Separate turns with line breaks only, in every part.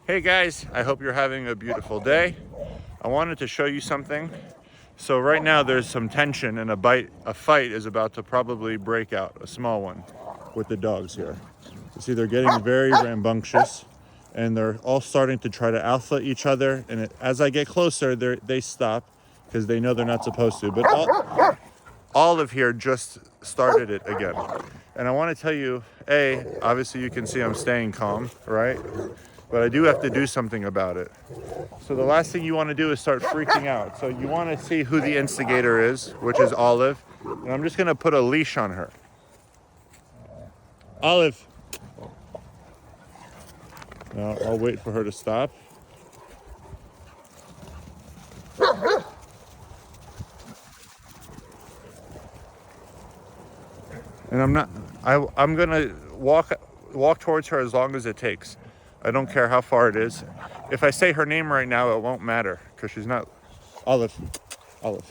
Hey guys, I hope you're having a beautiful day. I wanted to show you something. So right now there's some tension and a fight is about to probably break out, a small one, with the dogs here. You see they're getting very rambunctious and they're all starting to try to alpha each other. And as I get closer, they stop because they know they're not supposed to. But Olive here just started it again. And I want to tell you, obviously you can see I'm staying calm, right? But I do have to do something about it. So the last thing you want to do is start freaking out. So you want to see who the instigator is, which is Olive. And I'm just going to put a leash on her. Olive. Now I'll wait for her to stop. And I'm going to walk towards her as long as it takes. I don't care how far it is. If I say her name right now, it won't matter because she's not Olive. Olive.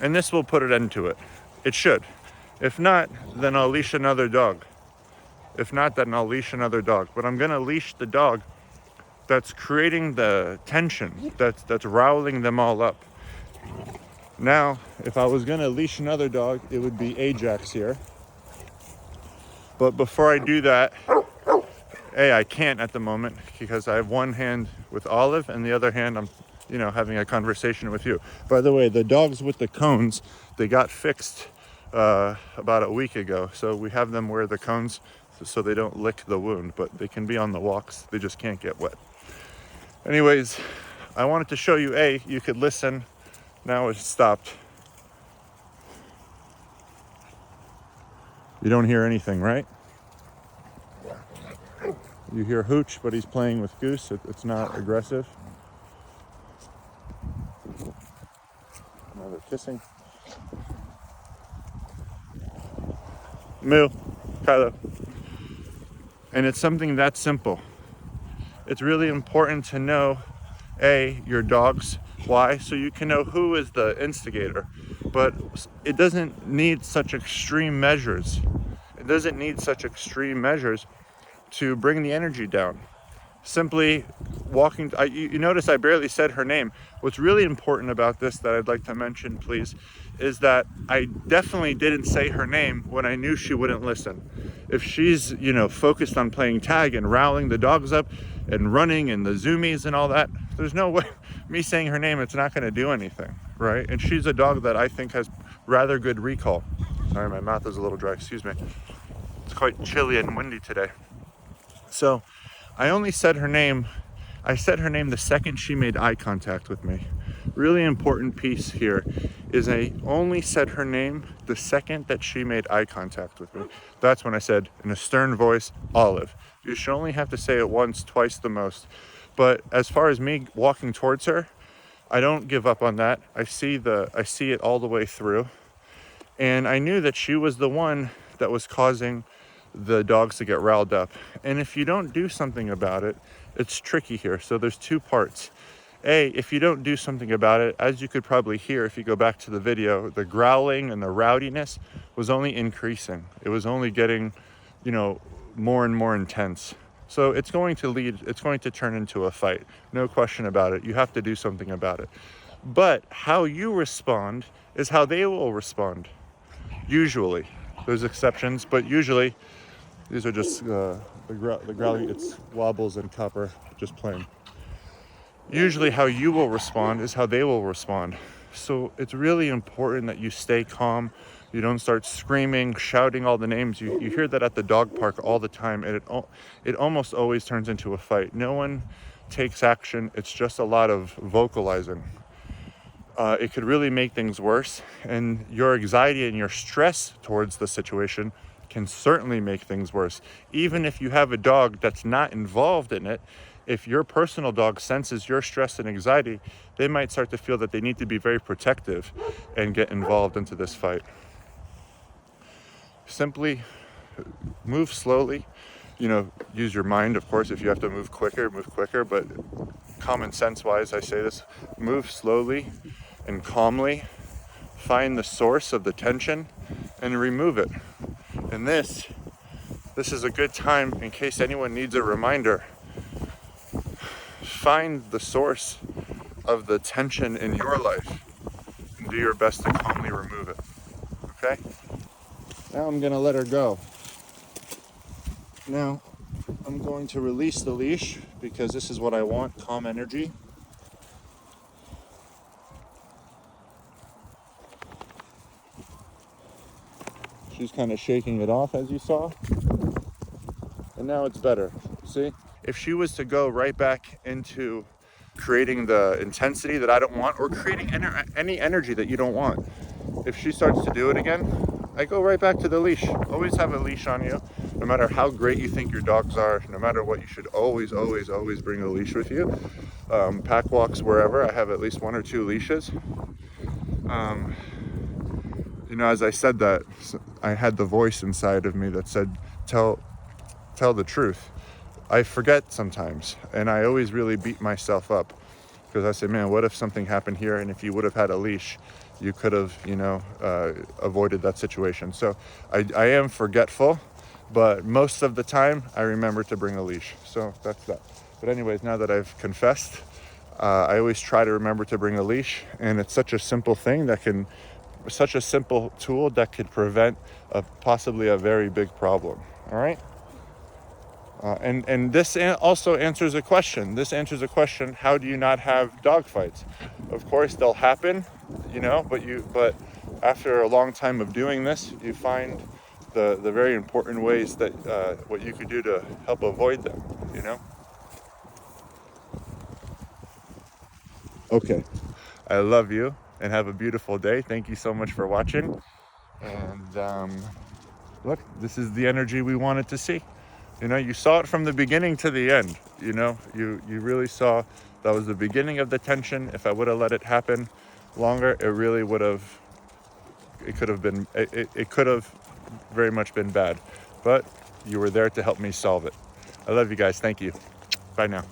And this will put an end to it. It should. If not, then I'll leash another dog. If not, then I'll leash another dog. But I'm gonna leash the dog that's creating the tension, that's riling them all up. Now, if I was gonna leash another dog, it would be Ajax here. But before I do that, I can't at the moment because I have one hand with Olive and the other hand I'm having a conversation with you. By the way, the dogs with the cones, they got fixed about a week ago. So we have them wear the cones so they don't lick the wound, but they can be on the walks. They just can't get wet. Anyways, I wanted to show you, you could listen. Now it's stopped. You don't hear anything, right? You hear Hooch, but he's playing with Goose. It's not aggressive. Now they're kissing. Moo, Kylo. And it's something that simple. It's really important to know, your dogs. Why? So you can know who is the instigator. But it doesn't need such extreme measures. It doesn't need such extreme measures to bring the energy down. Simply walking, you notice I barely said her name. What's really important about this that I'd like to mention, please, is that I definitely didn't say her name when I knew she wouldn't listen. If she's, focused on playing tag and roweling the dogs up and running and the zoomies and all that, there's no way me saying her name, it's not going to do anything, right? And she's a dog that I think has rather good recall. Sorry, my mouth is a little dry, excuse me. It's quite chilly and windy today. So I only said her name. I said her name the second she made eye contact with me. Really important piece here is I only said her name the second that she made eye contact with me. That's when I said in a stern voice, Olive. You should only have to say it once, twice the most. But as far as me walking towards her, I don't give up on that. I see it all the way through. And I knew that she was the one that was causing the dogs to get riled up. And if you don't do something about it, it's tricky here. So there's two parts. If you don't do something about it, as you could probably hear if you go back to the video, the growling and the rowdiness was only increasing. It was only getting, more and more intense. So it's going to turn into a fight. No question about it. You have to do something about it. But how you respond is how they will respond. Usually. There's exceptions, but usually these are just the growling, it's wobbles and copper, just plain. Usually how you will respond is how they will respond. So it's really important that you stay calm. You don't start screaming, shouting all the names. You hear that at the dog park all the time, and it almost always turns into a fight. No one takes action. It's just a lot of vocalizing. It could really make things worse, and your anxiety and your stress towards the situation can certainly make things worse. Even if you have a dog that's not involved in it, if your personal dog senses your stress and anxiety, they might start to feel that they need to be very protective and get involved into this fight. Simply move slowly. Use your mind, of course. If you have to move quicker, but common sense wise, I say this, move slowly and calmly, find the source of the tension and remove it. And this is a good time in case anyone needs a reminder. Find the source of the tension in your life and do your best to calmly remove it. Okay? Now I'm gonna let her go. Now I'm going to release the leash because this is what I want, calm energy. She's kind of shaking it off, as you saw. And now it's better, see? If she was to go right back into creating the intensity that I don't want, or creating any energy that you don't want, if she starts to do it again, I go right back to the leash. Always have a leash on you. No matter how great you think your dogs are, no matter what, you should always bring a leash with you. Pack walks, wherever, I have at least 1 or 2 leashes. You know, as I said that, I had the voice inside of me that said, tell the truth. I forget sometimes, and I always really beat myself up because I say, man, what if something happened here, and if you would have had a leash, you could have, you know, avoided that situation. So I am forgetful, but most of the time I remember to bring a leash. So that's that. But anyways, now that I've confessed, I always try to remember to bring a leash, and it's such a simple thing that can, such a simple tool that could prevent possibly a very big problem. All right. And this also answers a question. This answers a question: how do you not have dog fights? Of course, they'll happen, you know. But after a long time of doing this, you find the very important ways that what you could do to help avoid them. You know. Okay. I love you, and have a beautiful day. Thank you so much for watching. And look, this is the energy we wanted to see. You know, you saw it from the beginning to the end. You know, you really saw that was the beginning of the tension. If I would have let it happen longer, it really would have, it could have been, it could have very much been bad. But you were there to help me solve it. I love you guys. Thank you. Bye now.